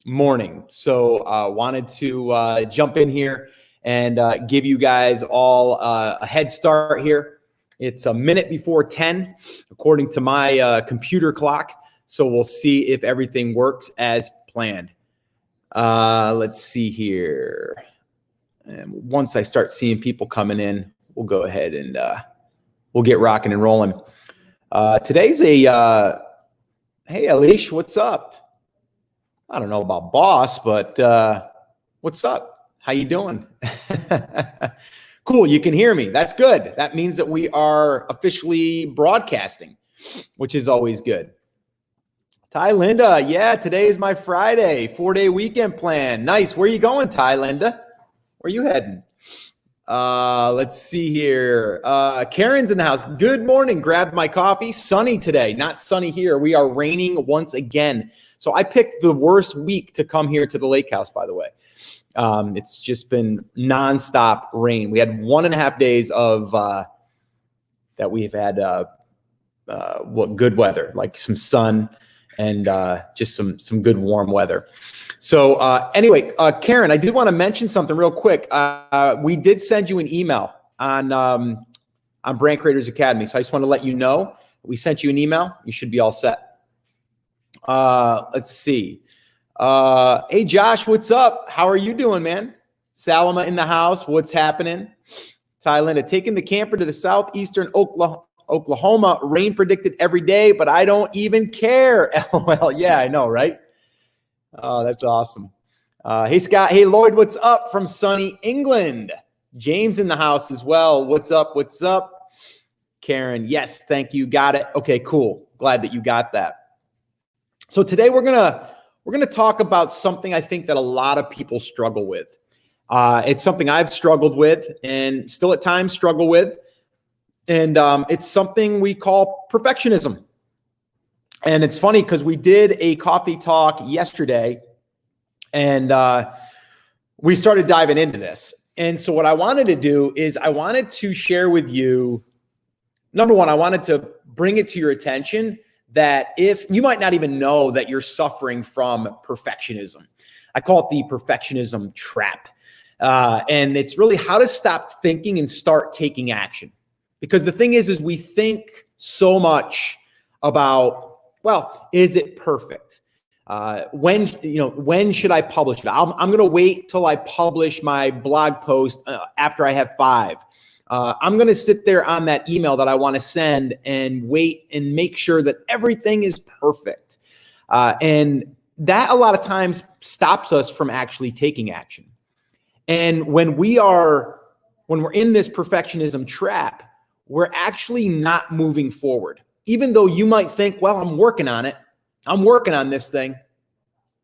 morning. So wanted to jump in here and give you guys all a head start here. It's a minute before 10, according to my computer clock. So we'll see if everything works as planned. Let's see here. And once I start seeing people coming in, we'll go ahead and we'll get rocking and rolling. Today's a, hey, Alish, what's up? I don't know about boss, but what's up? How you doing? Cool, you can hear me. That's good. That means that we are officially broadcasting, which is always good. Ty Linda, yeah, today is my Friday, 4-day weekend plan. Nice. Where are you going, Ty Linda? Where are you heading? Let's see here. Karen's in the house. Good morning. Grabbed my coffee. Sunny today. Not sunny here. We are raining once again. So I picked the worst week to come here to the lake house, by the way. It's just been nonstop rain. We had 1.5 days of that we've had good weather, like some sun and just some good warm weather. So anyway, Karen, I did want to mention something real quick. We did send you an email on Brand Creators Academy. So I just want to let you know we sent you an email. You should be all set. Let's see. Hey, Josh, what's up? How are you doing, man? Salama in the house. What's happening? Thailand, taking the camper to the southeastern Oklahoma. Rain predicted every day, but I don't even care. LOL. Yeah, I know, right? Oh, that's awesome. Hey, Scott. Hey, Lloyd, what's up from sunny England? James in the house as well. What's up? What's up? Karen, yes, thank you. Got it. Okay, cool. Glad that you got that. So today we're gonna talk about something I think that a lot of people struggle with. It's something I've struggled with and still at times struggle with. And it's something we call perfectionism. And it's funny because we did a coffee talk yesterday and we started diving into this. And so what I wanted to do is I wanted to share with you, number one, I wanted to bring it to your attention that if you might not even know that you're suffering from perfectionism. I call it the perfectionism trap. And it's really how to stop thinking and start taking action. Because the thing is we think so much about, well, is it perfect? When should I publish it? I'm going to wait till I publish my blog post after I have 5. I'm going to sit there on that email that I want to send and wait and make sure that everything is perfect. And that a lot of times stops us from actually taking action. And when we're in this perfectionism trap, we're actually not moving forward. Even though you might think, well, I'm working on it. I'm working on this thing.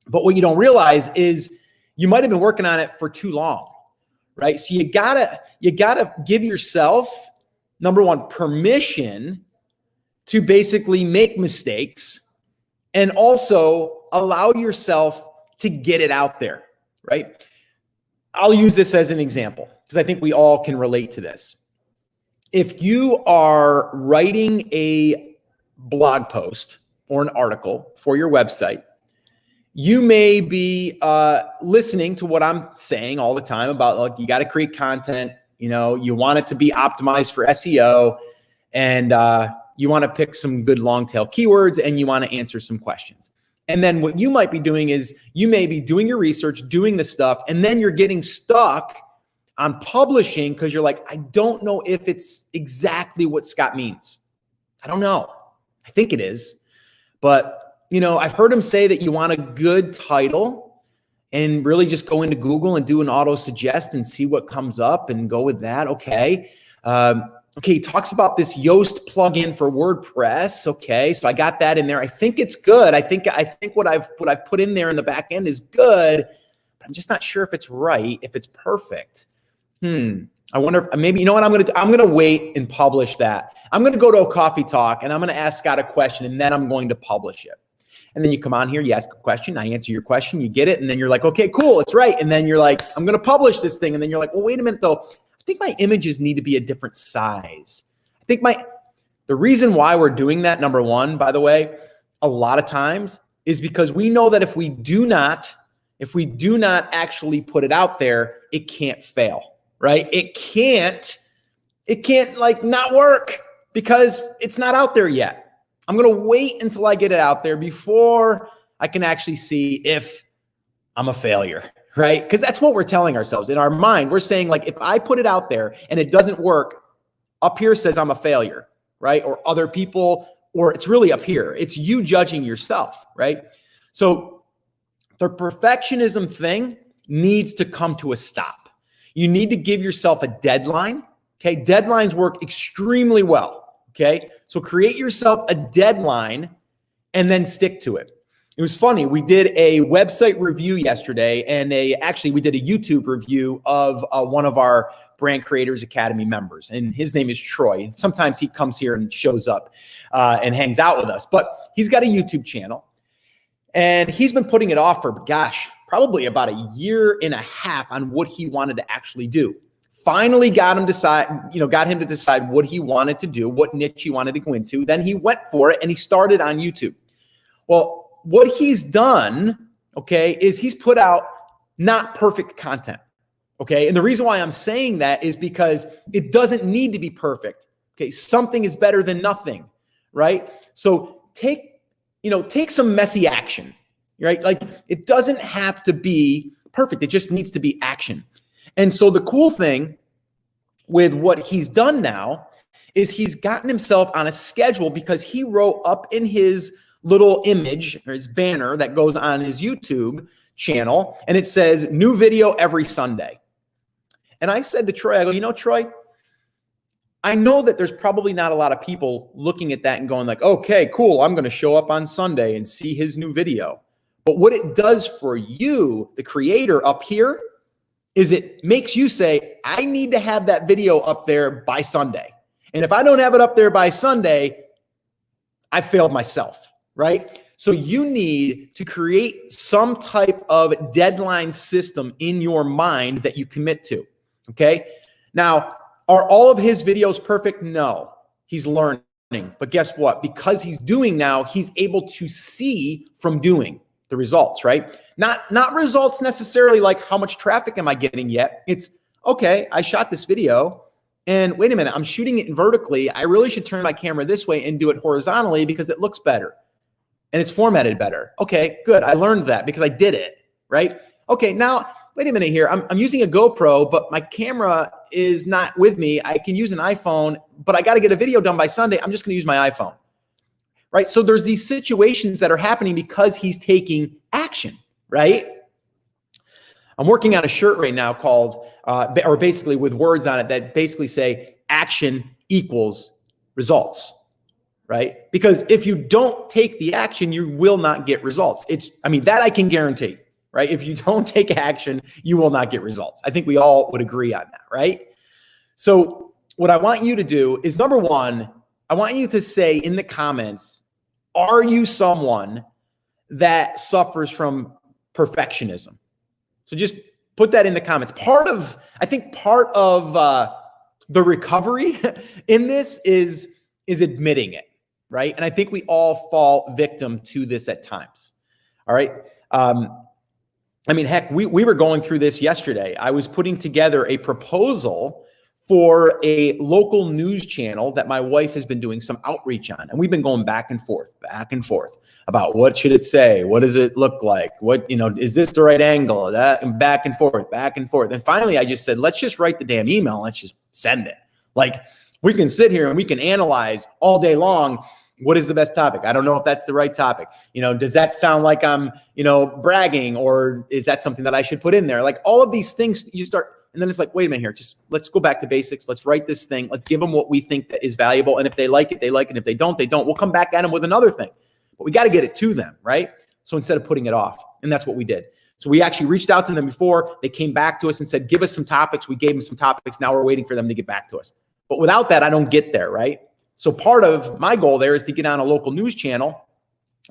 But what you don't realize is you might have been working on it for too long, right? So you gotta give yourself, number one, permission to basically make mistakes and also allow yourself to get it out there, right? I'll use this as an example because I think we all can relate to this. If you are writing a blog post or an article for your website, you may be listening to what I'm saying all the time about, like, you got to create content, you want it to be optimized for SEO, and you want to pick some good long tail keywords, and you want to answer some questions. And then what you might be doing is you may be doing your research, doing the stuff, and then you're getting stuck on publishing because you're like, I don't know if it's exactly what Scott means. I don't know. I think it is. But, I've heard him say that you want a good title and really just go into Google and do an auto suggest and see what comes up and go with that. Okay. Okay. He talks about this Yoast plugin for WordPress. Okay. So I got that in there. I think it's good. I think what I've put in there in the back end is good, but I'm just not sure if it's right, if it's perfect. I wonder if maybe, you know what I'm going to wait and publish that. I'm going to go to a coffee talk and I'm going to ask Scott a question and then I'm going to publish it. And then you come on here, you ask a question, I answer your question, you get it. And then you're like, okay, cool, it's right. And then you're like, I'm going to publish this thing. And then you're like, well, wait a minute though. I think my images need to be a different size. I think the reason why we're doing that, number one, by the way, a lot of times is because we know that if we do not if we do not actually put it out there, it can't fail, right? It can't like not work because it's not out there yet. I'm going to wait until I get it out there before I can actually see if I'm a failure, right? Because that's what we're telling ourselves in our mind. We're saying like, if I put it out there and it doesn't work, up here says I'm a failure, right? Or other people, or it's really up here. It's you judging yourself, right? So the perfectionism thing needs to come to a stop. You need to give yourself a deadline. Okay. Deadlines work extremely well. Okay. So create yourself a deadline and then stick to it. It was funny. We did a website review yesterday and we did a YouTube review of one of our Brand Creators Academy members. And his name is Troy. And sometimes he comes here and shows up and hangs out with us, but he's got a YouTube channel and he's been putting it off for, gosh, probably about a year and a half on what he wanted to actually do. Finally got him to decide what he wanted to do, what niche he wanted to go into. Then he went for it and he started on YouTube. Well, what he's done, okay, is he's put out not perfect content, okay? And the reason why I'm saying that is because it doesn't need to be perfect, okay? Something is better than nothing, right? So take some messy action, right? Like it doesn't have to be perfect. It just needs to be action. And so the cool thing with what he's done now is he's gotten himself on a schedule because he wrote up in his little image or his banner that goes on his YouTube channel, and it says new video every Sunday. And I said to Troy, I go, Troy, I know that there's probably not a lot of people looking at that and going like, okay, cool, I'm going to show up on Sunday and see his new video. But what it does for you, the creator up here, is it makes you say, I need to have that video up there by Sunday. And if I don't have it up there by Sunday, I failed myself. Right? So you need to create some type of deadline system in your mind that you commit to. Okay. Now, are all of his videos perfect? No, he's learning. But guess what? Because he's doing now, he's able to see from doing the results, right? Not results necessarily like how much traffic am I getting yet? It's okay, I shot this video and wait a minute, I'm shooting it vertically. I really should turn my camera this way and do it horizontally because it looks better. And it's formatted better. Okay, good. I learned that because I did it, right? Okay, now, wait a minute here. I'm using a GoPro, but my camera is not with me. I can use an iPhone, but I got to get a video done by Sunday. I'm just going to use my iPhone, right? So there's these situations that are happening because he's taking action, right? I'm working on a shirt right now called, or basically with words on it that basically say action equals results. Right? Because if you don't take the action, you will not get results. That I can guarantee, right? If you don't take action, you will not get results. I think we all would agree on that, right? So what I want you to do is, number one, I want you to say in the comments, are you someone that suffers from perfectionism? So just put that in the comments. I think part of the recovery in this is admitting it. Right. And I think we all fall victim to this at times. All right. Heck, we were going through this yesterday. I was putting together a proposal for a local news channel that my wife has been doing some outreach on. And we've been going back and forth about what should it say? What does it look like? Is this the right angle? That, and back and forth. And finally, I just said, let's just write the damn email. Let's just send it. Like, we can sit here and we can analyze all day long. What is the best topic? I don't know if that's the right topic. Does that sound like I'm, bragging, or is that something that I should put in there? Like all of these things you start, and then it's like, wait a minute here, just let's go back to basics. Let's write this thing. Let's give them what we think that is valuable. And if they like it, they like it. If they don't, they don't. We'll come back at them with another thing, but we got to get it to them, right? So instead of putting it off, and that's what we did. So we actually reached out to them before they came back to us and said, give us some topics. We gave them some topics. Now we're waiting for them to get back to us. But without that, I don't get there, right? So part of my goal there is to get on a local news channel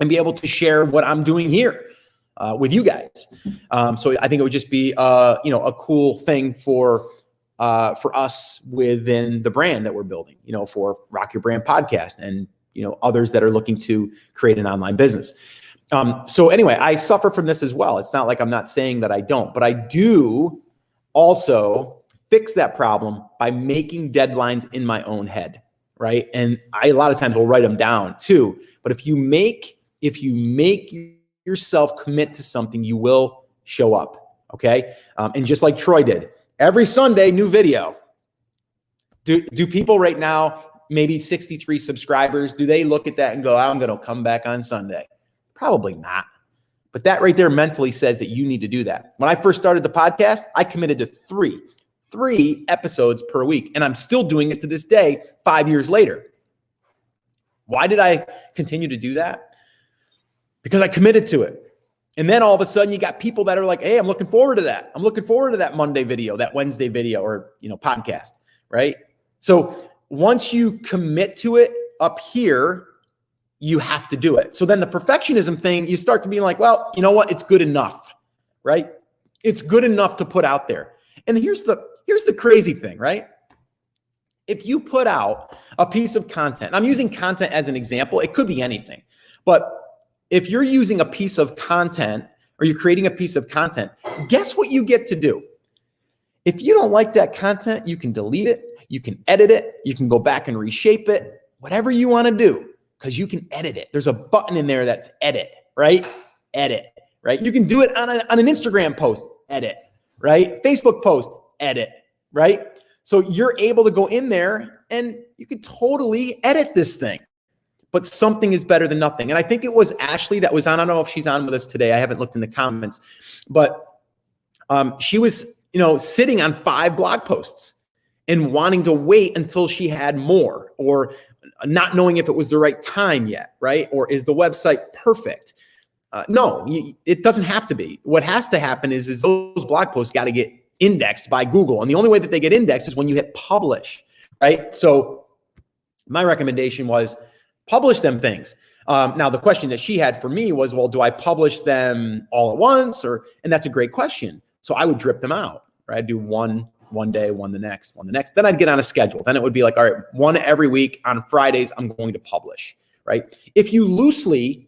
and be able to share what I'm doing here with you guys. So I think it would just be, a cool thing for us within the brand that we're building, for Rock Your Brand podcast and, others that are looking to create an online business. So anyway, I suffer from this as well. It's not like I'm not saying that I don't, but I do also fix that problem by making deadlines in my own head, right? And I a lot of times will write them down too. But if you make yourself commit to something, you will show up, okay? And just like Troy did, every Sunday, new video. Do people right now, maybe 63 subscribers, do they look at that and go, I'm going to come back on Sunday? Probably not. But that right there mentally says that you need to do that. When I first started the podcast, I committed to three episodes per week, and I'm still doing it to this day, 5 years later. Why did I continue to do that? Because I committed to it. And then all of a sudden you got people that are like, hey, I'm looking forward to that. I'm looking forward to that Monday video, that Wednesday video, or, podcast, right? So once you commit to it up here, you have to do it. So then the perfectionism thing, you start to be like, well, you know what? It's good enough, right? It's good enough to put out there. And here's the crazy thing, right? If you put out a piece of content, I'm using content as an example, it could be anything, but if you're using a piece of content or you're creating a piece of content, guess what you get to do? If you don't like that content, you can delete it, you can edit it, you can go back and reshape it, whatever you want to do, because you can edit it. There's a button in there that's edit, right? Edit, right? You can do it on an Instagram post, edit, right? Facebook post, edit, right? So you're able to go in there and you can totally edit this thing. But something is better than nothing. And I think it was Ashley that was on. I don't know if she's on with us today. I haven't looked in the comments. But she was, sitting on 5 blog posts and wanting to wait until she had more, or not knowing if it was the right time yet, right? Or is the website perfect? No, it doesn't have to be. What has to happen is those blog posts got to get indexed by Google. And the only way that they get indexed is when you hit publish, right? So my recommendation was publish them things. Now, the question that she had for me was, well, do I publish them all at once? And that's a great question. So I would drip them out, right? I'd do one day, one the next. Then I'd get on a schedule. Then it would be like, all right, one every week on Fridays, I'm going to publish, right? If you loosely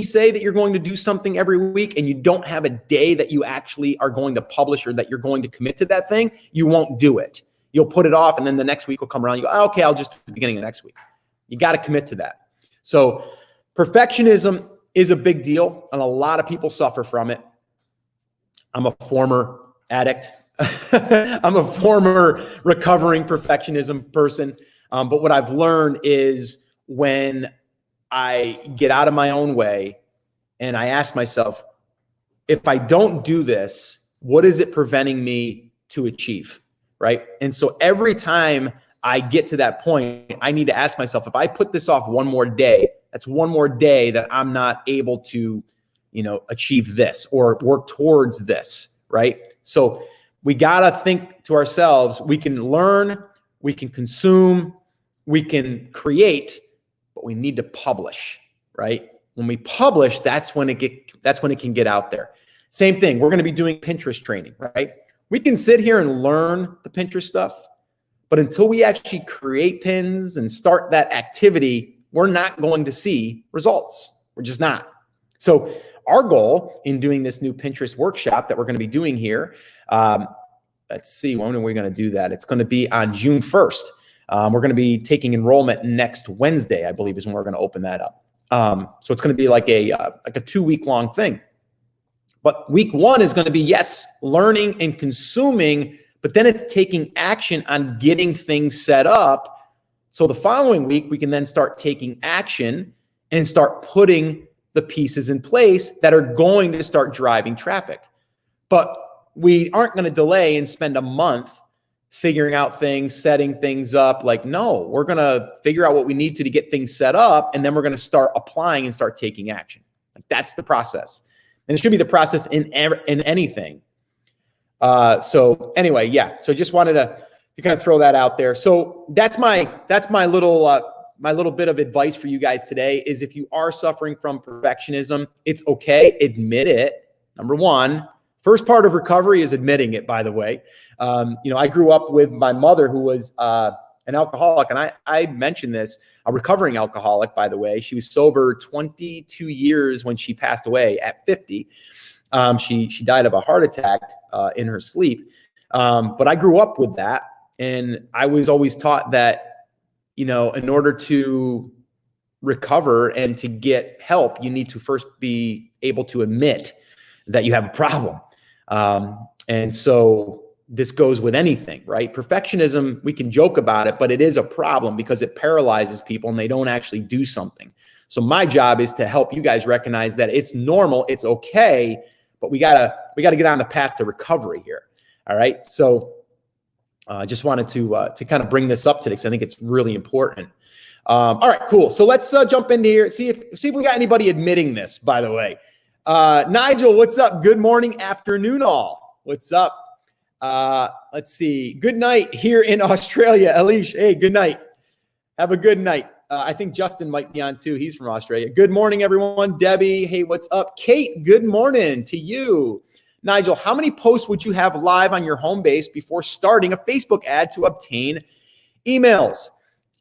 say that you're going to do something every week and you don't have a day that you actually are going to publish or that you're going to commit to that thing, you won't do it. You'll put it off, and then the next week will come around. You go, oh, okay, I'll just do the beginning of next week. You got to commit to that. So perfectionism is a big deal, and a lot of people suffer from it. I'm a former addict. I'm a former recovering perfectionism person. But what I've learned is when I get out of my own way and I ask myself, if I don't do this, what is it preventing me to achieve, right? And so every time I get to that point, I need to ask myself, if I put this off one more day, that's one more day that I'm not able to, achieve this or work towards this, right? So we got to think to ourselves, we can learn, we can consume, we can create, but we need to publish, right? When we publish, that's when it can get out there. Same thing. We're going to be doing Pinterest training, right? We can sit here and learn the Pinterest stuff, but until we actually create pins and start that activity, we're not going to see results. We're just not. So our goal in doing this new Pinterest workshop that we're going to be doing here, let's see, when are we going to do that? It's going to be on June 1st. We're going to be taking enrollment next Wednesday, I believe, is when we're going to open that up. So it's going to be like a 2-week long thing. But week 1 is going to be, yes, learning and consuming, but then it's taking action on getting things set up. So the following week, we can then start taking action and start putting the pieces in place that are going to start driving traffic. But we aren't going to delay and spend a month figuring out things, setting things up. Like, no, we're going to figure out what we need to get things set up, and then we're going to start applying and start taking action. Like, that's the process. And it should be the process in anything. So anyway, yeah. So just wanted to kind of throw that out there. So that's my little bit of advice for you guys today is, if you are suffering from perfectionism, it's okay. Admit it. Number one. First part of recovery is admitting it, by the way. I grew up with my mother, who was an alcoholic, and I mentioned this, a recovering alcoholic, by the way. She was sober 22 years when she passed away at 50. She died of a heart attack in her sleep. But I grew up with that, and I was always taught that, you know, in order to recover and to get help, you need to first be able to admit that you have a problem. And so this goes with anything, right? Perfectionism, we can joke about it, but it is a problem because it paralyzes people and they don't actually do something. So my job is to help you guys recognize that it's normal, it's okay, but we gotta get on the path to recovery here. All right. So I just wanted to kind of bring this up today because I think it's really important. All right, cool. So let's jump into here. See if we got anybody admitting this, by the way. Nigel, what's up? Good morning, afternoon all. What's up? Let's see. Good night here in Australia. Alish, hey, good night. Have a good night. I think Justin might be on too. He's from Australia. Good morning, everyone. Debbie, hey, what's up? Kate, good morning to you. Nigel, how many posts would you have live on your home base before starting a Facebook ad to obtain emails?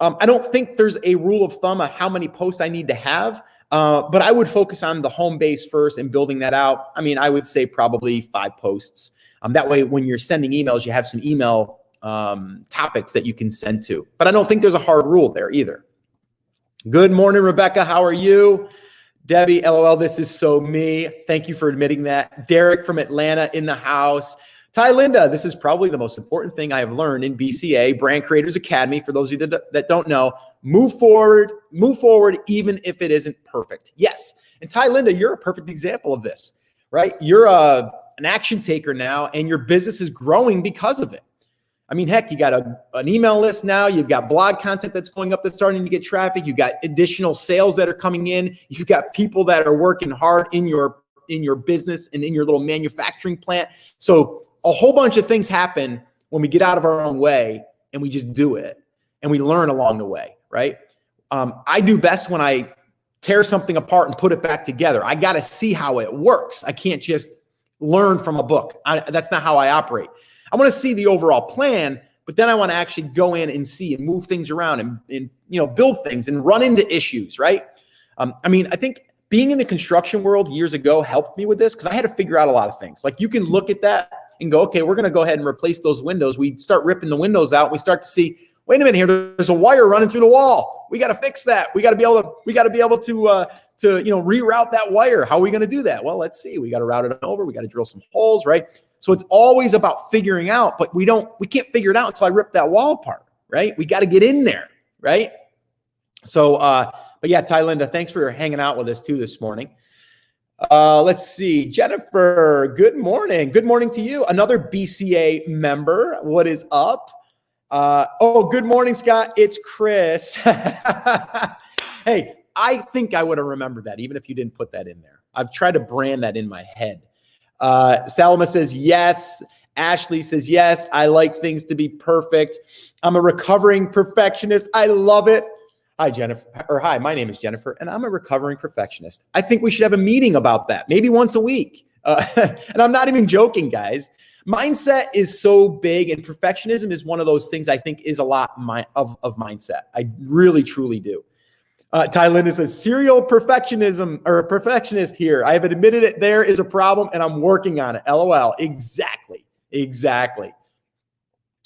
I don't think there's a rule of thumb on how many posts I need to have, but I would focus on the home base first and building that out. I mean, I would say probably 5 posts. That way, when you're sending emails, you have some email topics that you can send to. But I don't think there's a hard rule there either. Good morning, Rebecca. How are you? Debbie, LOL, this is so me. Thank you for admitting that. Derek from Atlanta in the house. Ty Linda, this is probably the most important thing I have learned in BCA, Brand Creators Academy. For those of you that don't know, move forward, even if it isn't perfect. Yes. And Ty Linda, you're a perfect example of this, right? You're an action taker now, and your business is growing because of it. I mean, heck, you got an email list now. You've got blog content that's going up that's starting to get traffic. You've got additional sales that are coming in. You've got people that are working hard in your business and in your little manufacturing plant. So a whole bunch of things happen when we get out of our own way and we just do it and we learn along the way, right? I do best when I tear something apart and put it back together. I got to see how it works. I can't just learn from a book. That's not how I operate. I want to see the overall plan, but then I want to actually go in and see and move things around and build things and run into issues, right? I mean, I think being in the construction world years ago helped me with this because I had to figure out a lot of things. Like you can look at that and go, okay, we're going to go ahead and replace those windows. We start ripping the windows out. We start to see, wait a minute here, there's a wire running through the wall. We got to fix that. We got to be able to reroute that wire. How are we going to do that? Well, let's see. We got to route it over. We got to drill some holes, right? So it's always about figuring out, but we can't figure it out until I rip that wall apart, right? We got to get in there, right? So, but yeah, Ty Linda, thanks for hanging out with us too this morning. Let's see. Jennifer, good morning. Good morning to you. Another BCA member. What is up? Good morning, Scott. It's Chris. Hey, I think I would have remembered that even if you didn't put that in there. I've tried to brand that in my head. Salma says yes. Ashley says yes. I like things to be perfect. I'm a recovering perfectionist. I love it. Hi, Jennifer. Or hi, my name is Jennifer, and I'm a recovering perfectionist. I think we should have a meeting about that, maybe once a week. And I'm not even joking, guys. Mindset is so big, and perfectionism is one of those things I think is a lot of mindset. I really, truly do. Ty Linda says, serial perfectionism or perfectionist here. I have admitted it. There is a problem, and I'm working on it. LOL. Exactly.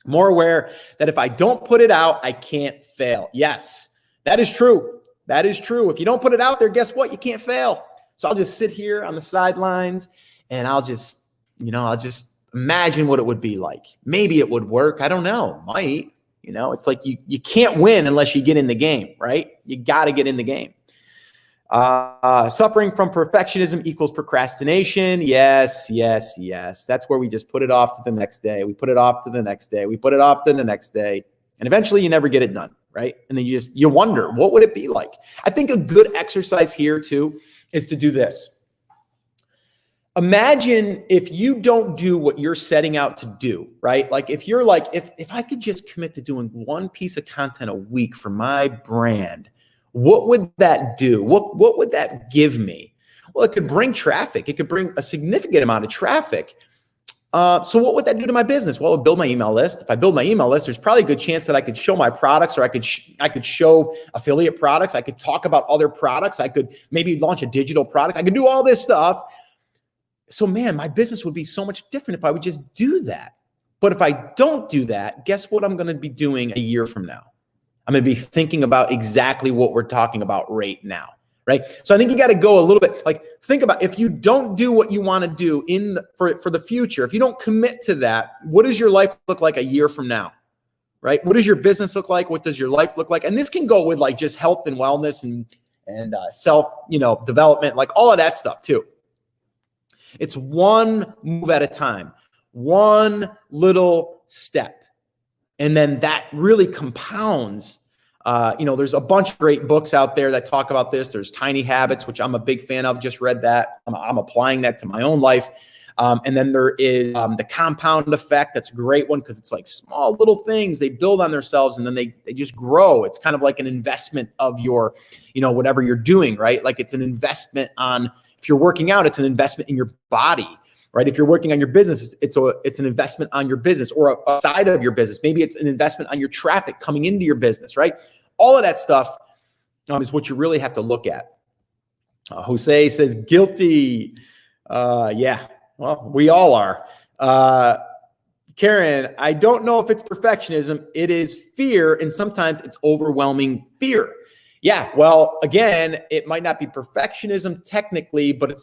More aware that if I don't put it out, I can't fail. Yes. That is true. That is true. If you don't put it out there, guess what? You can't fail. So I'll just sit here on the sidelines and I'll just imagine what it would be like. Maybe it would work. I don't know. Might. It's like you can't win unless you get in the game, right? You got to get in the game. Suffering from perfectionism equals procrastination. Yes. That's where we just put it off to the next day. We put it off to the next day. We put it off to the next day. And eventually you never get it done, right? And then you wonder, what would it be like? I think a good exercise here too is to do this. Imagine if you don't do what you're setting out to do, right? Like if you're like, if I could just commit to doing one piece of content a week for my brand, what would that do? What would that give me? Well, it could bring traffic. It could bring a significant amount of traffic. So what would that do to my business? Well, it would build my email list. If I build my email list, there's probably a good chance that I could show my products, or I could show affiliate products. I could talk about other products. I could maybe launch a digital product. I could do all this stuff. So man, my business would be so much different if I would just do that. But if I don't do that, guess what I'm going to be doing a year from now? I'm going to be thinking about exactly what we're talking about right now. Right. So I think you got to go a little bit, like, think about, if you don't do what you want to do for the future, if you don't commit to that, what does your life look like a year from now? Right. What does your business look like? What does your life look like? And this can go with like just health and wellness and self, development, like all of that stuff too. It's one move at a time, one little step. And then that really compounds. There's a bunch of great books out there that talk about this. There's Tiny Habits, which I'm a big fan of. Just read that. I'm applying that to my own life. And then there is the compound effect. That's a great one because it's like small little things. They build on themselves and then they just grow. It's kind of like an investment of your, whatever you're doing, right? Like it's an investment on, if you're working out, it's an investment in your body. Right? If you're working on your business, it's an investment on your business or a side of your business. Maybe it's an investment on your traffic coming into your business, right? All of that stuff is what you really have to look at. Jose says, guilty. Yeah, well, we all are. Karen, I don't know if it's perfectionism. It is fear, and sometimes it's overwhelming fear. Yeah, well, again, it might not be perfectionism technically, but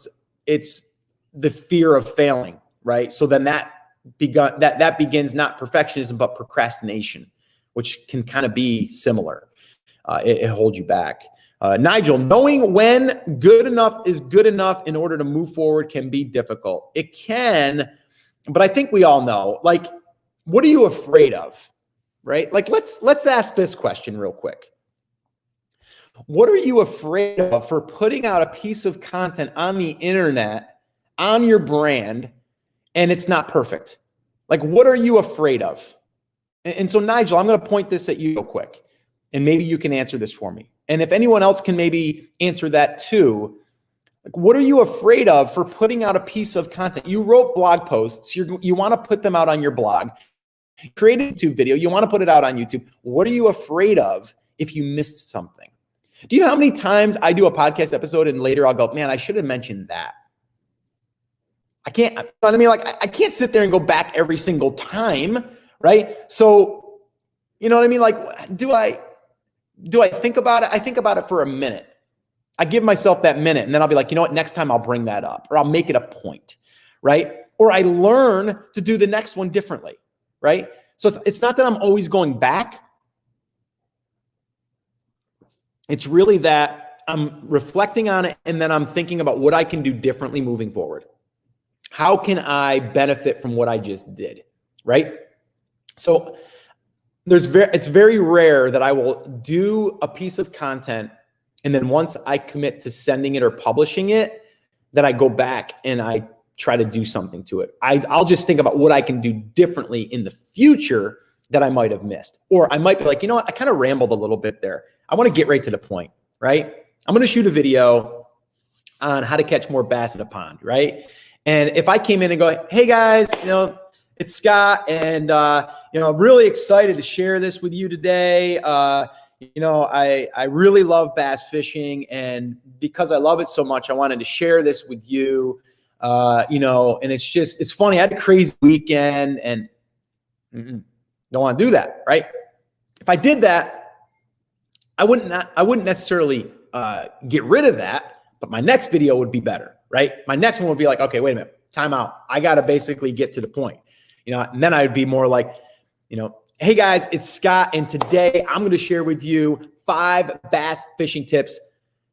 it's the fear of failing, right? So then that begins not perfectionism, but procrastination, which can kind of be similar. It holds you back. Nigel, knowing when good enough is good enough in order to move forward can be difficult. It can, but I think we all know, like, what are you afraid of, right? Like, let's ask this question real quick. What are you afraid of for putting out a piece of content on the internet on your brand and it's not perfect? Like, what are you afraid of? And so, Nigel, I'm going to point this at you real quick, and maybe you can answer this for me. And if anyone else can maybe answer that too, like, what are you afraid of for putting out a piece of content? You wrote blog posts. You want to put them out on your blog. You created a YouTube video. You want to put it out on YouTube. What are you afraid of if you missed something? Do you know how many times I do a podcast episode and later I'll go, man, I should have mentioned that. I can't, you know what I mean? Like, I can't sit there and go back every single time, right? So, you know what I mean? Like, do I think about it? I think about it for a minute. I give myself that minute, and then I'll be like, you know what? Next time I'll bring that up, or I'll make it a point, right? Or I learn to do the next one differently, right? So it's not that I'm always going back. It's really that I'm reflecting on it, and then I'm thinking about what I can do differently moving forward. How can I benefit from what I just did, right? So it's very rare that I will do a piece of content, and then once I commit to sending it or publishing it, that I go back and I try to do something to it. I'll just think about what I can do differently in the future that I might have missed. Or I might be like, you know what? I kind of rambled a little bit there. I want to get right to the point, right? I'm going to shoot a video on how to catch more bass in a pond, right? And if I came in and go, hey guys, it's Scott, and I'm really excited to share this with you today. I really love bass fishing, and because I love it so much, I wanted to share this with you. And it's funny. I had a crazy weekend, and don't want to do that, right? If I did that, I wouldn't necessarily get rid of that, but my next video would be better, right? My next one would be like, okay, wait a minute, time out. I got to basically get to the point, and then I would be more like, hey guys, it's Scott, and today I'm going to share with you 5 bass fishing tips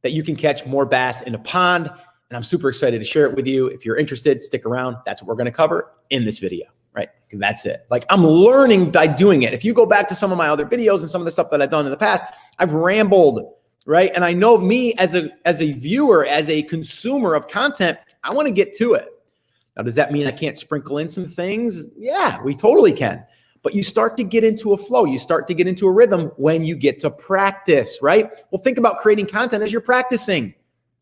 that you can catch more bass in a pond. And I'm super excited to share it with you. If you're interested, stick around. That's what we're going to cover in this video, right? And that's it. Like, I'm learning by doing it. If you go back to some of my other videos and some of the stuff that I've done in the past, I've rambled, right? And I know me as a viewer, as a consumer of content, I want to get to it. Now, does that mean I can't sprinkle in some things? Yeah, we totally can. But you start to get into a flow. You start to get into a rhythm when you get to practice, right? Well, think about creating content as you're practicing.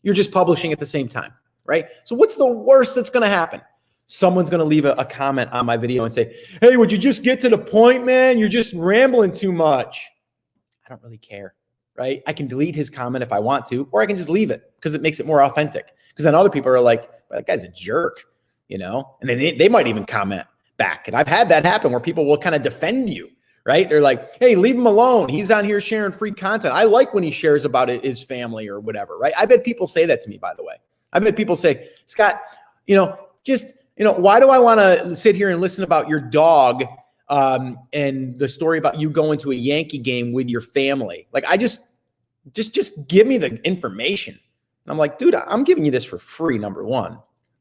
You're just publishing at the same time, right? So what's the worst that's going to happen? someone's going to leave a comment on my video and say, hey, would you just get to the point, man? You're just rambling too much. I don't really care, right? I can delete his comment if I want to, or I can just leave it because it makes it more authentic. Because then other people are like, well, that guy's a jerk, you know? And then they might even comment back. And I've had that happen where people will kind of defend you, right? They're like, hey, leave him alone. He's on here sharing free content. I like when he shares about his family or whatever, right? I've had people say that to me, by the way. I've had people say, Scott, why do I want to sit here and listen about your dog and the story about you going to a Yankee game with your family? Like, I just give me the information. And I'm like, dude, I'm giving you this for free, number one.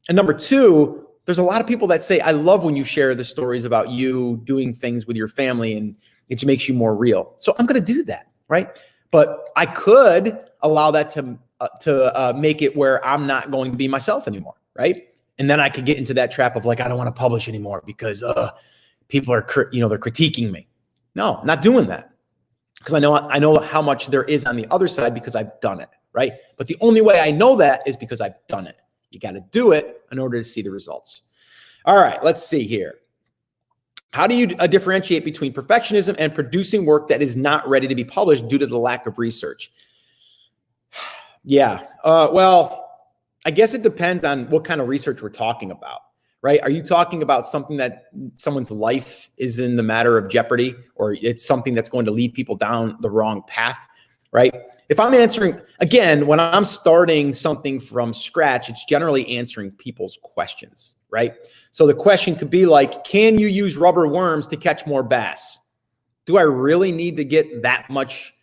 And number two, there's a lot of people that say, I love when you share the stories about you doing things with your family and it makes you more real. So I'm going to do that, right? But I could allow that to make it where I'm not going to be myself anymore, right? And then I could get into that trap of like, I don't want to publish anymore because people are, they're critiquing me. No, I'm not doing that because I know how much there is on the other side because I've done it, right? But the only way I know that is because I've done it. You got to do it in order to see the results. All right, let's see here. How do you differentiate between perfectionism and producing work that is not ready to be published due to the lack of research? Yeah, well, I guess it depends on what kind of research we're talking about, right? Are you talking about something that someone's life is in the matter of jeopardy, or it's something that's going to lead people down the wrong path, right? If I'm answering, again, when I'm starting something from scratch, it's generally answering people's questions, right? So the question could be like, can you use rubber worms to catch more bass? Do I really need to get that much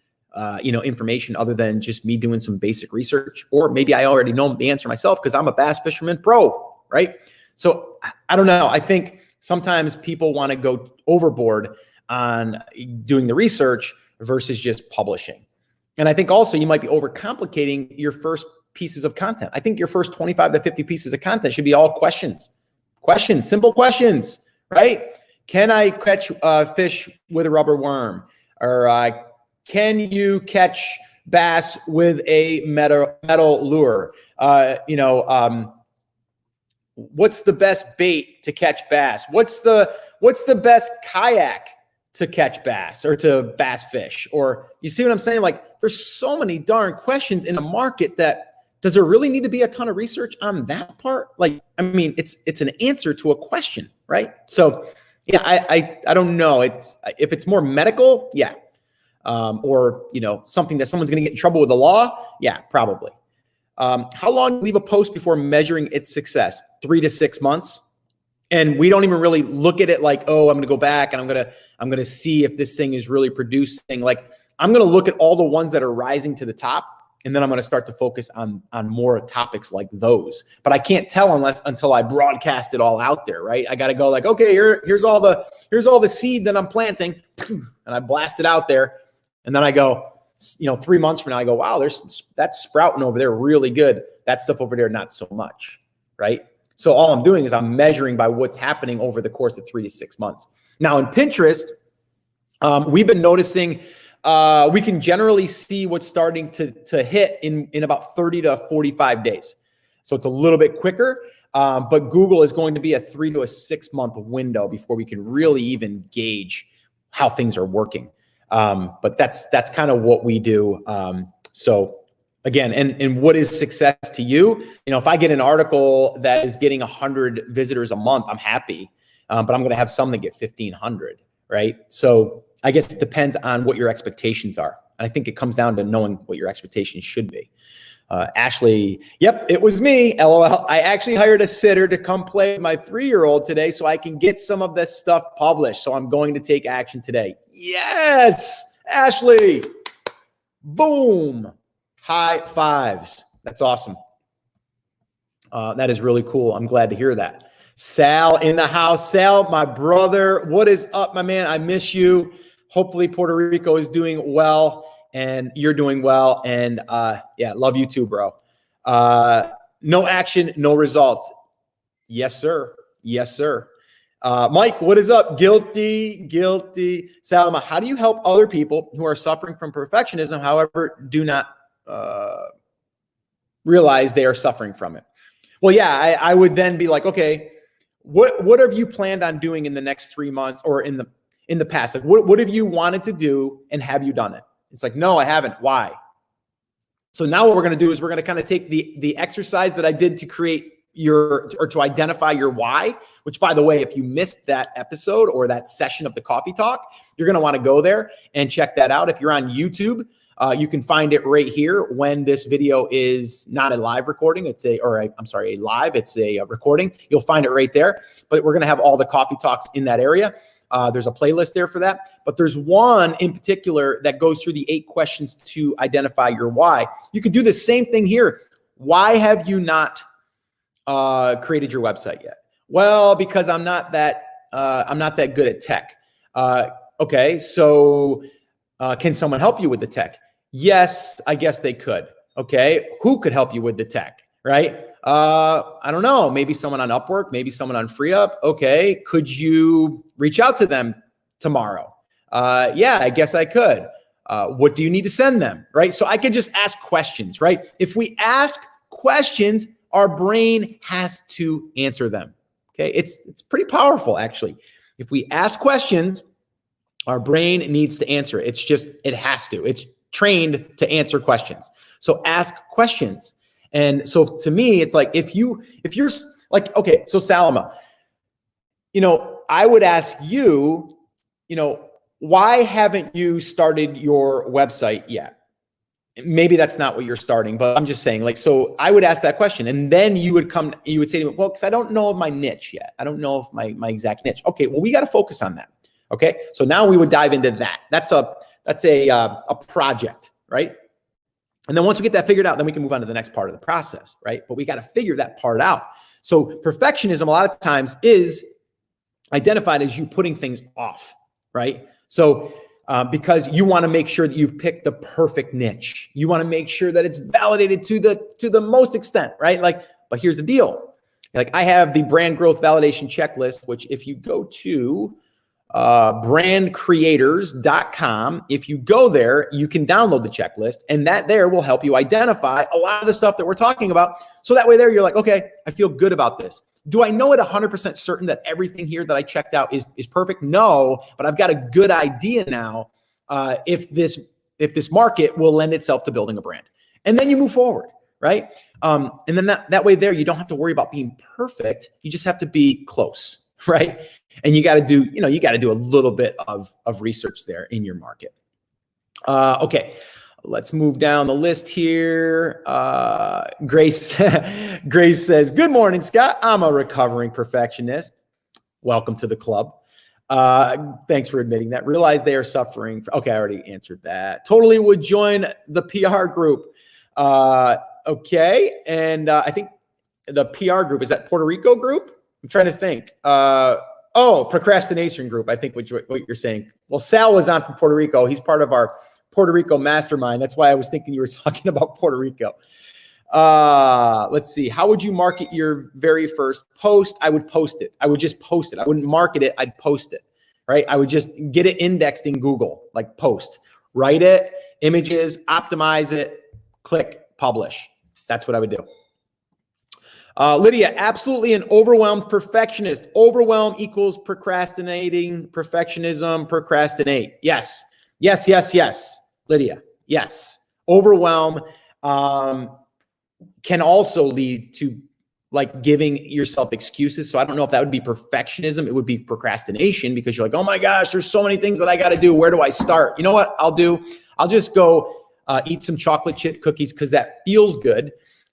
information other than just me doing some basic research? Or maybe I already know the answer myself because I'm a bass fisherman pro, right? So I don't know. I think sometimes people want to go overboard on doing the research versus just publishing. And I think also you might be overcomplicating your first pieces of content. I think your first 25 to 50 pieces of content should be all questions. Questions, simple questions, right? Can I catch fish with a rubber worm? Or can you catch bass with a metal lure? What's the best bait to catch bass? What's the best kayak to catch bass or to bass fish? Or you see what I'm saying? Like, there's so many darn questions in the market that does there really need to be a ton of research on that part? Like, I mean, it's an answer to a question, right? So yeah, I don't know. If it's more medical, yeah. Or, something that someone's going to get in trouble with the law. Yeah, probably. How long do you leave a post before measuring its success? 3 to 6 months. And we don't even really look at it like, oh, I'm going to go back and I'm going to see if this thing is really producing. Like, I'm going to look at all the ones that are rising to the top, and then I'm going to start to focus on more topics like those. But I can't tell until I broadcast it all out there, right? I got to go like, okay, here's all the seed that I'm planting, and I blast it out there, and then I go, 3 months from now, I go, wow, that's sprouting over there really good. That stuff over there, not so much, right? So all I'm doing is I'm measuring by what's happening over the course of 3 to 6 months. Now in Pinterest, we've been noticing we can generally see what's starting to hit in about 30 to 45 days. So it's a little bit quicker, but Google is going to be a 3 to 6 month window before we can really even gauge how things are working. But that's kind of what we do. So again, and what is success to you? If I get an article that is getting 100 visitors a month, I'm happy. But I'm going to have some that get 1,500, right? So I guess it depends on what your expectations are. And I think it comes down to knowing what your expectations should be. Ashley, yep, it was me. LOL. I actually hired a sitter to come play with my 3-year-old today so I can get some of this stuff published. So I'm going to take action today. Yes, Ashley. Boom. High fives. That's awesome. That is really cool. I'm glad to hear that. Sal in the house. Sal, my brother, what is up, my man? I miss you. Hopefully Puerto Rico is doing well and you're doing well. And yeah, love you too, bro. No action, no results. Yes, sir. Yes, sir. Mike, what is up? Guilty. Salama, how do you help other people who are suffering from perfectionism, however, do not realize they are suffering from it? Well, yeah, I would then be like, okay, what have you planned on doing in the next 3 months or in the past? Like what have you wanted to do and have you done it? It's like, no, I haven't. Why? So now what we're going to do is we're going to kind of take the exercise that I did to create to identify your why, which, by the way, if you missed that episode or that session of the coffee talk, you're going to want to go there and check that out. If you're on YouTube, you can find it right here when this video is not a live recording. It's a live, it's a recording. You'll find it right there, but we're going to have all the coffee talks in that area. There's a playlist there for that, but there's one in particular that goes through the 8 questions to identify your why. You could do the same thing here. Why have you not created your website yet? Well, because I'm not that good at tech. Okay, so can someone help you with the tech? Yes, I guess they could. Okay, who could help you with the tech, right? I don't know, maybe someone on Upwork, maybe someone on FreeUp. Okay, could you reach out to them tomorrow? Yeah, I guess I could. What do you need to send them, right? So I can just ask questions, right? If we ask questions, our brain has to answer them. Okay, it's pretty powerful, actually. If we ask questions, our brain needs to answer it. It has to. It's trained to answer questions. So ask questions. And so to me, it's like if you're like, okay, so Salama, I would ask you, why haven't you started your website yet? Maybe that's not what you're starting, but I'm just saying, like, so I would ask that question, and then you would say to me, well, because I don't know my niche yet. I don't know if my exact niche. Okay, well, we got to focus on that. Okay, so now we would dive into that. That's a project, right? And then once we get that figured out, then we can move on to the next part of the process, right? But we got to figure that part out. So perfectionism a lot of times is identified as you putting things off, right? So because you want to make sure that you've picked the perfect niche. You want to make sure that it's validated to the most extent, right? Like, but here's the deal. Like I have the brand growth validation checklist, which if you go to brandcreators.com, if you go there, you can download the checklist, and that there will help you identify a lot of the stuff that we're talking about. So that way there, you're like, okay, I feel good about this. Do I know it 100% certain that everything here that I checked out is perfect? No, but I've got a good idea now if this market will lend itself to building a brand. And then you move forward, right? And then that way there, you don't have to worry about being perfect. You just have to be close, right? And you got to do, you got to do a little bit of research there in your market. Okay. Let's move down the list here. Grace says, good morning, Scott. I'm a recovering perfectionist. Welcome to the club. Thanks for admitting that. Realize they are suffering. Okay, I already answered that. Totally would join the PR group. Okay, and I think the PR group, is that Puerto Rico group? I'm trying to think. Procrastination group, I think what you're saying. Well, Sal was on from Puerto Rico. He's part of our Puerto Rico mastermind. That's why I was thinking you were talking about Puerto Rico. Let's see. How would you market your very first post? I would post it. I would just post it. I wouldn't market it. I'd post it, right? I would just get it indexed in Google, like post, write it, images, optimize it, click, publish. That's what I would do. Lydia, absolutely an overwhelmed perfectionist. Overwhelm equals procrastinating, perfectionism, procrastinate. Yes. Lydia, yes. Overwhelm can also lead to like giving yourself excuses. So I don't know if that would be perfectionism. It would be procrastination because you're like, oh my gosh, there's so many things that I got to do. Where do I start? You know what I'll do? I'll just go eat some chocolate chip cookies because that feels good.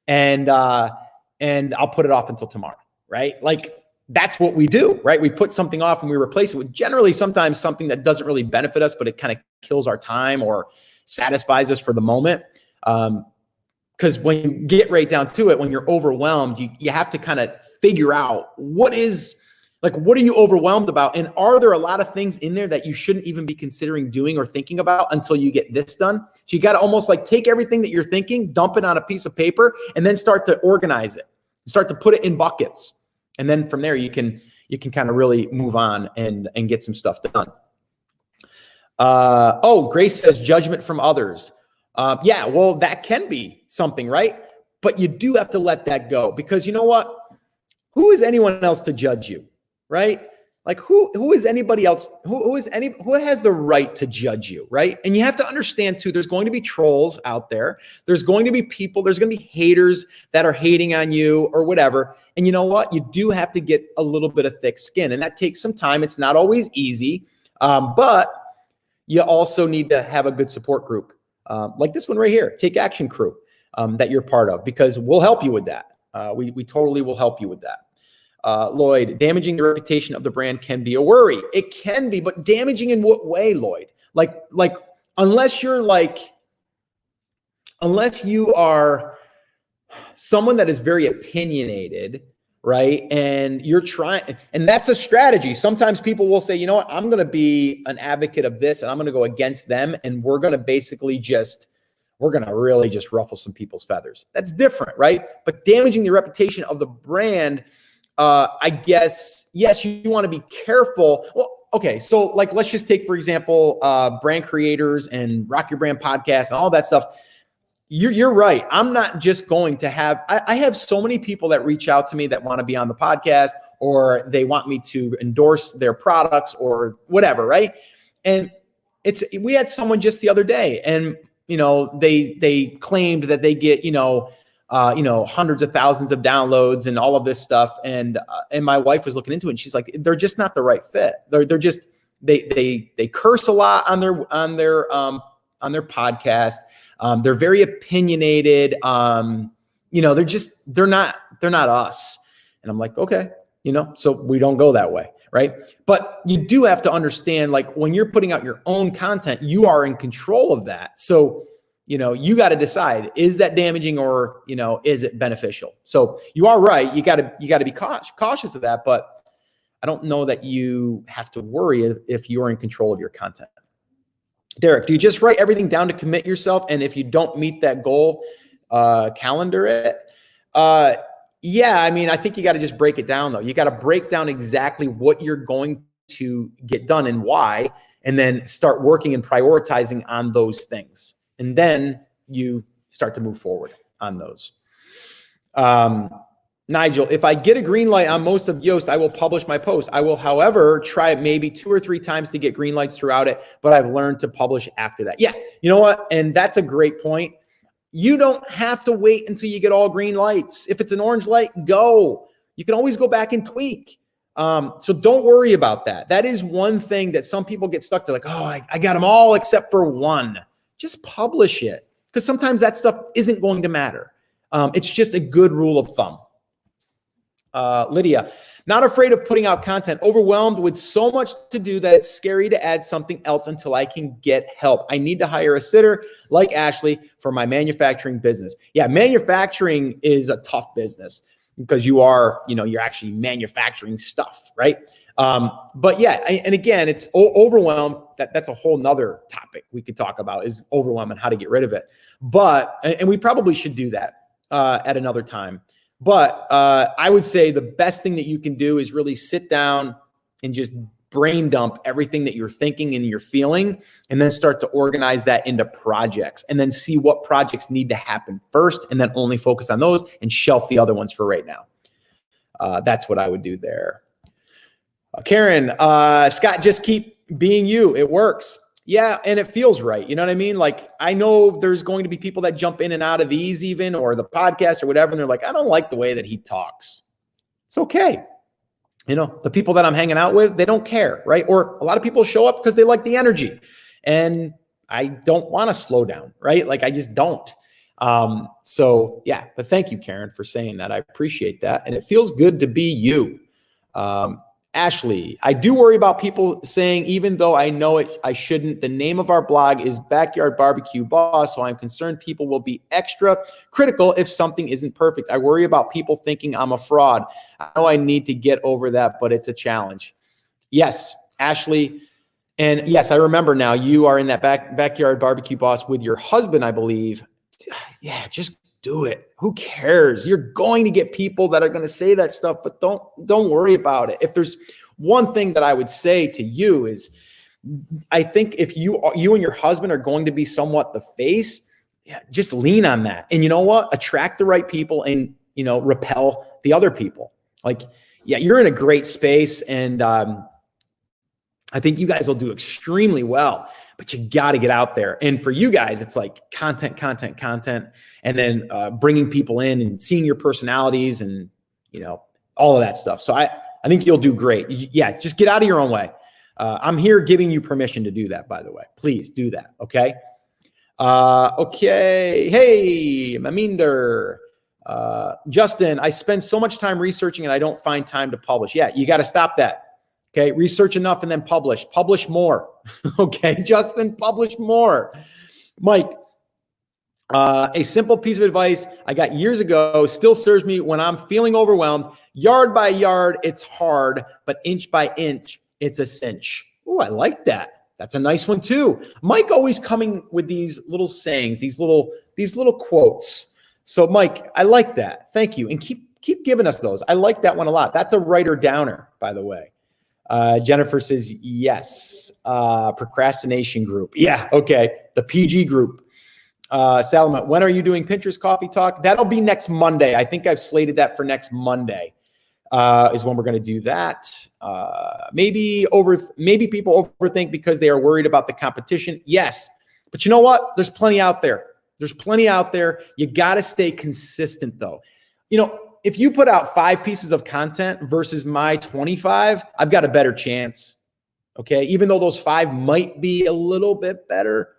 And I'll put it off until tomorrow, right? Like that's what we do, right? We put something off and we replace it with generally sometimes something that doesn't really benefit us, but it kind of kills our time or satisfies us for the moment. Because when you get right down to it, when you're overwhelmed, you have to kind of figure out what are you overwhelmed about? And are there a lot of things in there that you shouldn't even be considering doing or thinking about until you get this done? So you got to almost like take everything that you're thinking, dump it on a piece of paper, and then start to organize it. Start to put it in buckets. And then from there, you can kind of really move on and get some stuff done. Grace says judgment from others. Yeah, well, that can be something, right? But you do have to let that go because you know what? who is anyone else to judge you, right? Like who is anybody else? Who has the right to judge you, right? And you have to understand too, there's going to be trolls out there. There's going to be people, there's going to be haters that are hating on you or whatever. And you know what? You do have to get a little bit of thick skin, and that takes some time. It's not always easy, but you also need to have a good support group, like this one right here, Take Action Crew, that you're part of, because we'll help you with that. We totally will help you with that. Lloyd, damaging the reputation of the brand can be a worry. It can be, but damaging in what way, Lloyd? Like unless you are someone that is very opinionated, right? And you're trying, and that's a strategy. Sometimes people will say, you know what, I'm going to be an advocate of this and I'm going to go against them. And we're going to basically we're going to really just ruffle some people's feathers. That's different, right? But damaging the reputation of the brand, I guess, yes, you want to be careful. Well, okay. So like, let's just take, for example, brand creators and Rock Your Brand podcast and all that stuff. You're right. I'm not just going to have, I have so many people that reach out to me that want to be on the podcast, or they want me to endorse their products or whatever. Right. And we had someone just the other day, and, you know, they claimed that they get, hundreds of thousands of downloads and all of this stuff. And my wife was looking into it, and she's like, they're just not the right fit. They're just, they curse a lot on their podcast. They're very opinionated. They're not us. And I'm like, okay, so we don't go that way. Right. But you do have to understand, like, when you're putting out your own content, you are in control of that. So, you got to decide, is that damaging or, is it beneficial? So you are right. You got to be cautious of that, but I don't know that you have to worry if you're in control of your content. Derek, do you just write everything down to commit yourself? And if you don't meet that goal, calendar it? Yeah, I mean, I think you got to just break it down, though. You got to break down exactly what you're going to get done and why, and then start working and prioritizing on those things. And then you start to move forward on those. Nigel, if I get a green light on most of Yoast, I will publish my post. I will, however, try it maybe 2 or 3 times to get green lights throughout it, but I've learned to publish after that. Yeah, you know what? And that's a great point. You don't have to wait until you get all green lights. If it's an orange light, go. You can always go back and tweak. So don't worry about that. That is one thing that some people get stuck to, like, oh, I got them all except for one. Just publish it, because sometimes that stuff isn't going to matter. It's just a good rule of thumb. Lydia, not afraid of putting out content, overwhelmed with so much to do that it's scary to add something else until I can get help. I need to hire a sitter like Ashley for my manufacturing business. Yeah, manufacturing is a tough business because you're actually manufacturing stuff, right? But yeah, and again, it's overwhelmed. That's a whole nother topic we could talk about, is overwhelm and how to get rid of it. But, and we probably should do that at another time. But I would say the best thing that you can do is really sit down and just brain dump everything that you're thinking and you're feeling, and then start to organize that into projects, and then see what projects need to happen first, and then only focus on those and shelf the other ones for right now. That's what I would do there. Karen, Scott, just keep being you. It works. Yeah, and it feels right. You know what I mean? Like, I know there's going to be people that jump in and out of these even, or the podcast or whatever, and they're like, I don't like the way that he talks. It's okay. The people that I'm hanging out with, they don't care, right? Or a lot of people show up because they like the energy, and I don't want to slow down, right? Like, I just don't. So yeah, but thank you, Karen, for saying that. I appreciate that. And it feels good to be you. Ashley, I do worry about people saying, even though I know it, I shouldn't. The name of our blog is Backyard Barbecue Boss, so I'm concerned people will be extra critical if something isn't perfect. I worry about people thinking I'm a fraud. I know I need to get over that, but it's a challenge. Yes, Ashley. And yes, I remember now, you are in that Backyard Barbecue Boss with your husband, I believe. Yeah, just do it. Who cares? You're going to get people that are going to say that stuff, but don't worry about it. If there's one thing that I would say to you is, I think if you and your husband are going to be somewhat the face, yeah, just lean on that. And you know what? Attract the right people and, repel the other people. Like, yeah, you're in a great space, and I think you guys will do extremely well, but you got to get out there. And for you guys, it's like content, and then bringing people in and seeing your personalities and, all of that stuff. So I think you'll do great. Yeah, just get out of your own way. I'm here giving you permission to do that, by the way. Please do that, okay? Okay. Hey, Maminder. Justin, I spend so much time researching and I don't find time to publish. Yeah, you got to stop that. Okay, research enough and then publish. Publish more. Okay, Justin, publish more. Mike, a simple piece of advice I got years ago still serves me when I'm feeling overwhelmed. Yard by yard, it's hard, but inch by inch, it's a cinch. Oh, I like that. That's a nice one too. Mike always coming with these little sayings, these little quotes. So Mike, I like that. Thank you. And keep giving us those. I like that one a lot. That's a writer downer, by the way. Jennifer says, yes. Procrastination group. Yeah. Okay. The PG group. Salama, when are you doing Pinterest Coffee Talk? That'll be next Monday. I think I've slated that for next Monday, is when we're going to do that. Maybe people overthink because they are worried about the competition. Yes. But you know what? There's plenty out there. You got to stay consistent though. If you put out 5 pieces of content versus my 25, I've got a better chance. Okay. Even though those 5 might be a little bit better,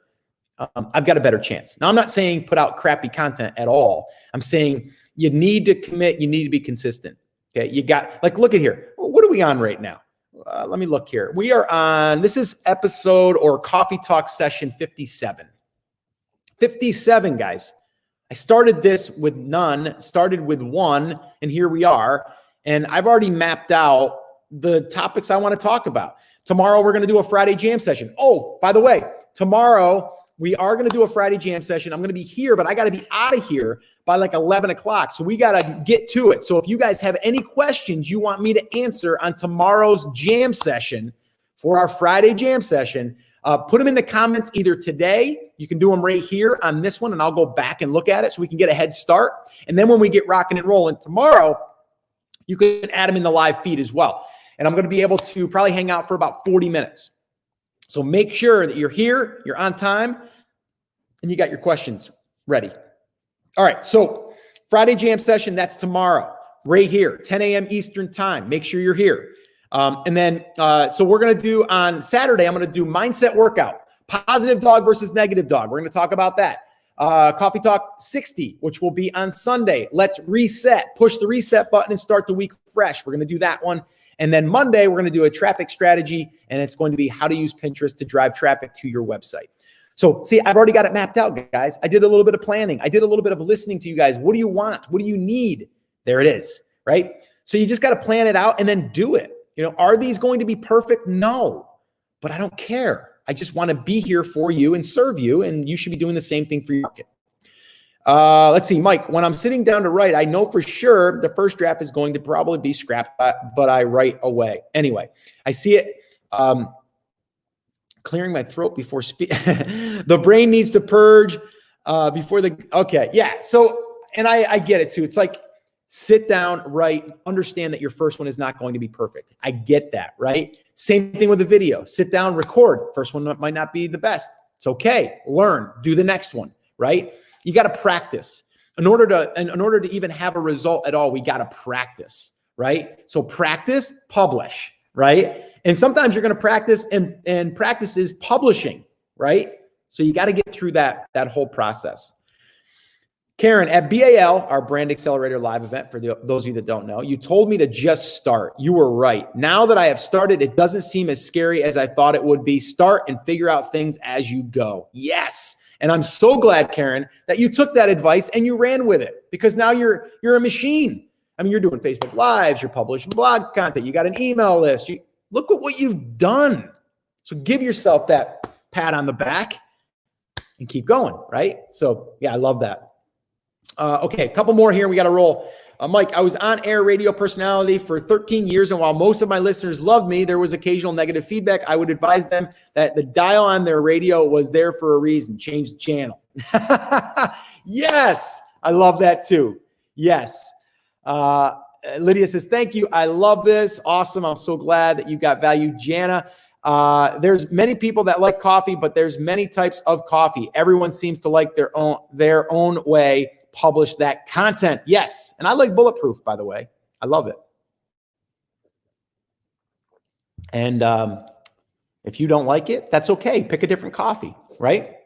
I've got a better chance. Now, I'm not saying put out crappy content at all. I'm saying you need to commit. You need to be consistent. Okay. You got, look at here. What are we on right now? Let me look here. We are on, this is episode or Coffee Talk session 57. 57, guys. I started this with none, started with 1, and here we are. And I've already mapped out the topics I want to talk about. Tomorrow, we're going to do a Friday jam session. Oh, by the way, tomorrow, we are going to do a Friday jam session. I'm going to be here, but I got to be out of here by 11 o'clock. So we got to get to it. So if you guys have any questions you want me to answer on tomorrow's jam session for our Friday jam session, put them in the comments either today. You can do them right here on this one, and I'll go back and look at it so we can get a head start. And then when we get rocking and rolling tomorrow, you can add them in the live feed as well. And I'm going to be able to probably hang out for about 40 minutes. So make sure that you're here, you're on time, and you got your questions ready. All right, so Friday jam session, that's tomorrow, right here, 10 a.m. Eastern time. Make sure you're here. And then, so we're going to do on Saturday, I'm going to do mindset workout, positive dog versus negative dog. We're going to talk about that. Coffee Talk 60, which will be on Sunday. Let's reset, push the reset button and start the week fresh. We're going to do that one. And then Monday, we're going to do a traffic strategy, and it's going to be how to use Pinterest to drive traffic to your website. So see, I've already got it mapped out, guys. I did a little bit of planning. I did a little bit of listening to you guys. What do you want? What do you need? There it is, right? So you just got to plan it out and then do it. Are these going to be perfect? No, but I don't care. I just want to be here for you and serve you, and you should be doing the same thing for your market. Let's see, Mike, when I'm sitting down to write, I know for sure the first draft is going to probably be scrapped, but I write away. Anyway, I see it. Clearing my throat before the brain needs to purge before okay. Yeah. So, and I get it too. It's like, sit down, write, understand that your first one is not going to be perfect. I get that, right? Same thing with the video. Sit down, record. First one might not be the best. It's okay. Learn, do the next one, right? You got to practice. In order to even have a result at all, we got to practice, right? So practice, publish, right? And sometimes you're going to practice, and practice is publishing, right? So you got to get through that whole process. Karen, at BAL, our Brand Accelerator live event, for those of you that don't know, you told me to just start. You were right. Now that I have started, it doesn't seem as scary as I thought it would be. Start and figure out things as you go. Yes. And I'm so glad, Karen, that you took that advice and you ran with it, because now you're a machine. I mean, you're doing Facebook Lives, you're publishing blog content, you got an email list. Look at what you've done. So give yourself that pat on the back and keep going, right? So yeah, I love that. Okay, a couple more here. We got to roll. Mike, I was on-air radio personality for 13 years, and while most of my listeners loved me, there was occasional negative feedback. I would advise them that the dial on their radio was there for a reason. Change the channel. Yes, I love that too. Yes. Lydia says, thank you. I love this. Awesome. I'm so glad that you got value. Jana, there's many people that like coffee, but there's many types of coffee. Everyone seems to like their own way. Publish that content. Yes. And I like Bulletproof, by the way. I love it. And if you don't like it, that's okay. Pick a different coffee, right?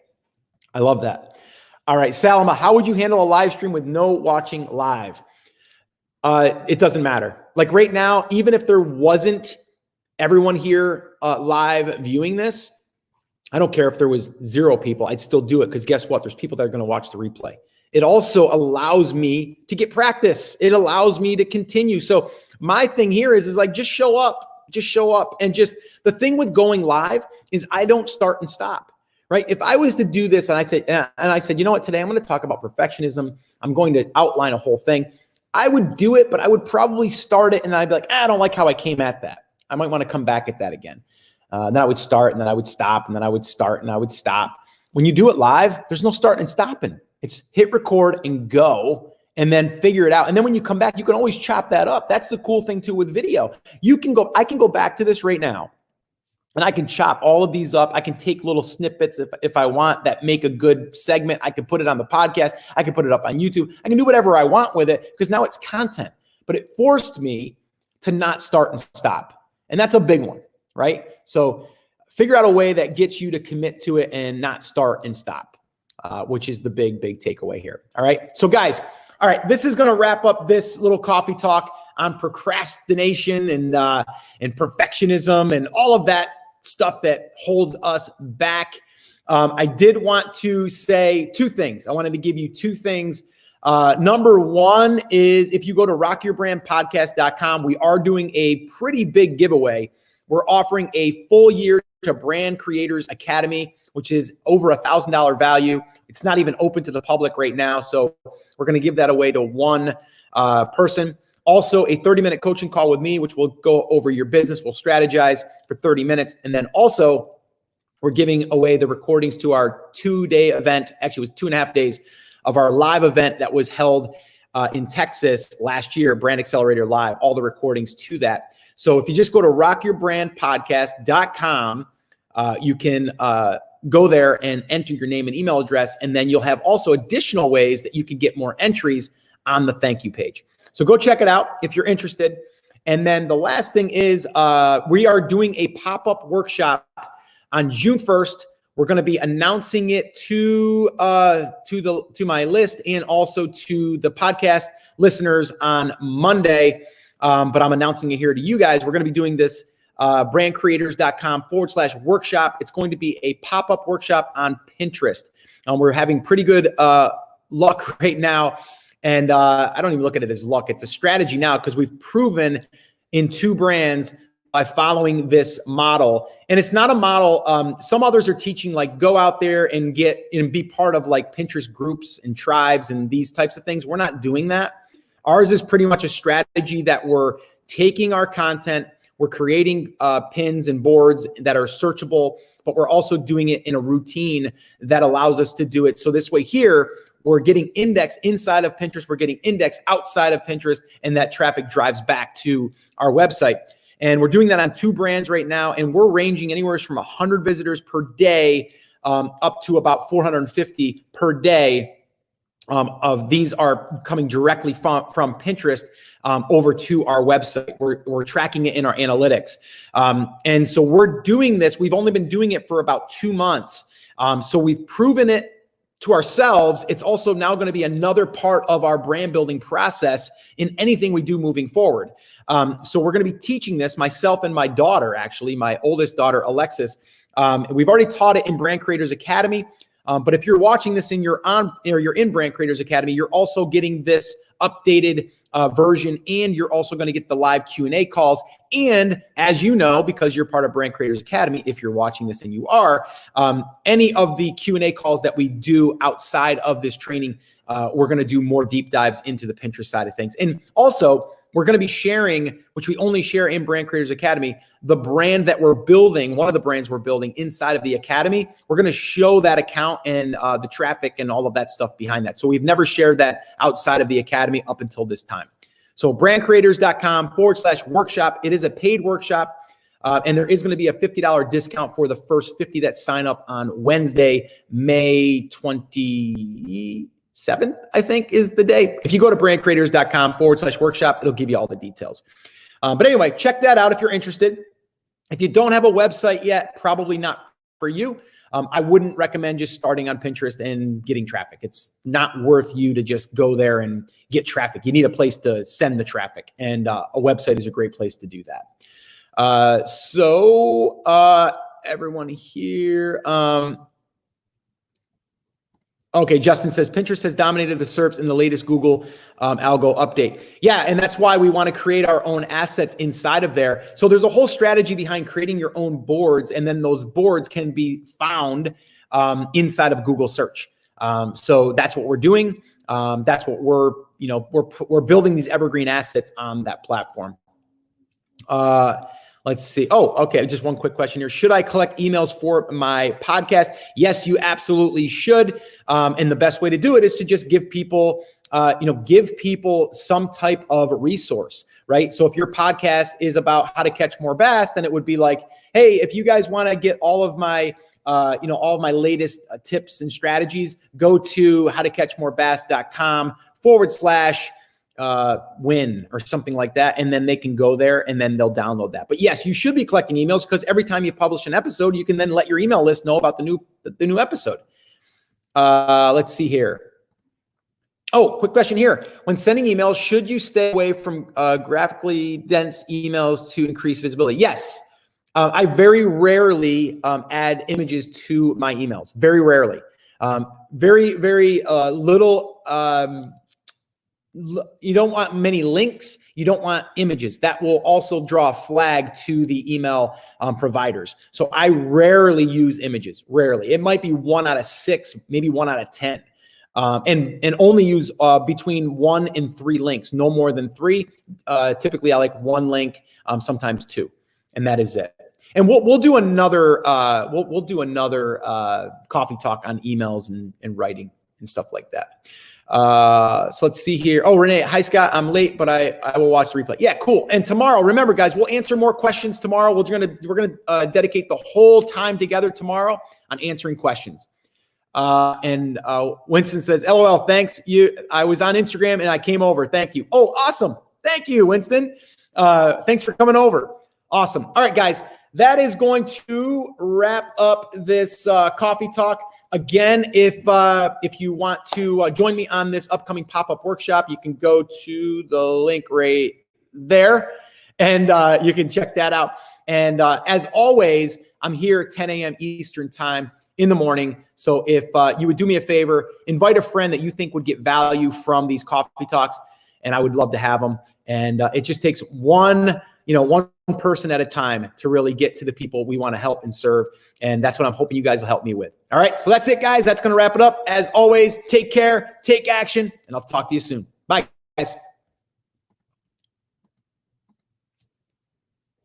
I love that. All right, Salama, how would you handle a live stream with no watching live? It doesn't matter. Like right now, even if there wasn't everyone here live viewing this, I don't care if there was 0 people, I'd still do it because guess what? There's people that are going to watch the replay. It also allows me to get practice. It allows me to continue. So my thing here is like, just show up. Just show up. And just the thing with going live is I don't start and stop, right? If I was to do this and I said, you know what, today I'm going to talk about perfectionism. I'm going to outline a whole thing. I would do it, but I would probably start it and I'd be like, I don't like how I came at that. I might want to come back at that again. Then I would start and then I would stop and then I would start and I would stop. When you do it live, there's no starting and stopping. It's hit record and go. And then figure it out. And then when you come back, you can always chop that up. That's the cool thing too with video. I can go back to this right now and I can chop all of these up. I can take little snippets if I want that make a good segment. I can put it on the podcast. I can put it up on YouTube. I can do whatever I want with it because now it's content. But it forced me to not start and stop. And that's a big one, right? So figure out a way that gets you to commit to it and not start and stop, which is the big takeaway here. All right. So guys, all right, this is going to wrap up this little coffee talk on procrastination and perfectionism and all of that stuff that holds us back. I did want to say 2 things. I wanted to give you 2 things. Number 1 is if you go to rockyourbrandpodcast.com, we are doing a pretty big giveaway. We're offering a full year to Brand Creators Academy, which is over $1,000 value. It's not even open to the public right now. So we're going to give that away to 1 person. Also a 30-minute coaching call with me, which will go over your business. We'll strategize for 30 minutes. And then also we're giving away the recordings to our 2-day event. Actually, it was 2.5 days of our live event that was held in Texas last year, Brand Accelerator Live, all the recordings to that. So if you just go to rockyourbrandpodcast.com, you can go there and enter your name and email address, and then you'll have also additional ways that you can get more entries on the thank you page. So go check it out if you're interested. And then the last thing is we are doing a pop-up workshop on June 1st. We're going to be announcing it to my list and also to the podcast listeners on Monday. But I'm announcing it here to you guys. We're going to be doing this brandcreators.com/workshop. It's going to be a pop-up workshop on Pinterest. We're having pretty good luck right now. And I don't even look at it as luck. It's a strategy now because we've proven in 2 brands by following this model. And it's not a model. Some others are teaching like go out there and get and be part of like Pinterest groups and tribes and these types of things. We're not doing that. Ours is pretty much a strategy that we're taking our content, we're creating pins and boards that are searchable, but we're also doing it in a routine that allows us to do it. So this way here, we're getting index inside of Pinterest, we're getting index outside of Pinterest, and that traffic drives back to our website. And we're doing that on 2 brands right now, and we're ranging anywhere from 100 visitors per day up to about 450 per day. Of these are coming directly from Pinterest over to our website. We're tracking it in our analytics. And so we're doing this. We've only been doing it for about 2 months. So we've proven it to ourselves. It's also now going to be another part of our brand building process in anything we do moving forward. So we're going to be teaching this, myself and my daughter, actually, my oldest daughter, Alexis. We've already taught it in Brand Creators Academy. But if you're watching this and you're in Brand Creators Academy, you're also getting this updated version, and you're also going to get the live Q&A calls. And as you know, because you're part of Brand Creators Academy, if you're watching this and you are, any of the Q&A calls that we do outside of this training, we're going to do more deep dives into the Pinterest side of things. And also, we're going to be sharing, which we only share in Brand Creators Academy, the brand that we're building, one of the brands we're building inside of the Academy. We're going to show that account and the traffic and all of that stuff behind that. So we've never shared that outside of the Academy up until this time. So brandcreators.com/workshop. It is a paid workshop. And there is going to be a $50 discount for the first 50 that sign up on Wednesday, May 27th, I think is the day. If you go to brandcreators.com/workshop, it'll give you all the details. But anyway, check that out if you're interested. If you don't have a website yet, probably not for you. I wouldn't recommend just starting on Pinterest and getting traffic. It's not worth you to just go there and get traffic. You need a place to send the traffic, and a website is a great place to do that. Everyone here, okay, Justin says, Pinterest has dominated the SERPs in the latest Google algo update. Yeah, and that's why we want to create our own assets inside of there. So there's a whole strategy behind creating your own boards, and then those boards can be found inside of Google search. So that's what we're doing. That's what we're building these evergreen assets on that platform. Let's see. Oh, okay. Just one quick question here. Should I collect emails for my podcast? Yes, you absolutely should. And the best way to do it is to just give people, some type of resource, right? So if your podcast is about how to catch more bass, then it would be like, hey, if you guys want to get all of my, all of my latest tips and strategies, go to howtocatchmorebass.com/win or something like that, and then they can go there and then they'll download that. But yes, you should be collecting emails, because every time you publish an episode, you can then let your email list know about the new episode. Let's see here. Oh, quick question here. When sending emails, should you stay away from graphically dense emails to increase visibility? Yes. I very rarely add images to my emails. Very rarely. Very little. You don't want many links. You don't want images. That will also draw a flag to the email providers. So I rarely use images. Rarely. It might be 1 out of 6, maybe 1 out of 10. And only use between 1 and 3 links, no more than 3. Typically, I like 1 link, sometimes 2, and that is it. And we'll do another we'll do another coffee talk on emails and writing and stuff like that. So let's see here. Oh, Renee, hi Scott. I'm late, but I will watch the replay. Yeah, cool. And tomorrow, remember guys, we'll answer more questions tomorrow. We're gonna dedicate the whole time together tomorrow on answering questions. And Winston says, LOL, thanks. I was on Instagram and I came over. Thank you. Oh, awesome. Thank you, Winston. Thanks for coming over. Awesome. All right, guys, that is going to wrap up this coffee talk. Again, if you want to join me on this upcoming pop-up workshop, you can go to the link right there, and you can check that out. And as always, I'm here at 10 a.m. Eastern time in the morning. So if you would do me a favor, invite a friend that you think would get value from these coffee talks, and I would love to have them. And it just takes one person at a time to really get to the people we want to help and serve. And that's what I'm hoping you guys will help me with. All right. So that's it, guys. That's going to wrap it up. As always, take care, take action, and I'll talk to you soon. Bye, guys.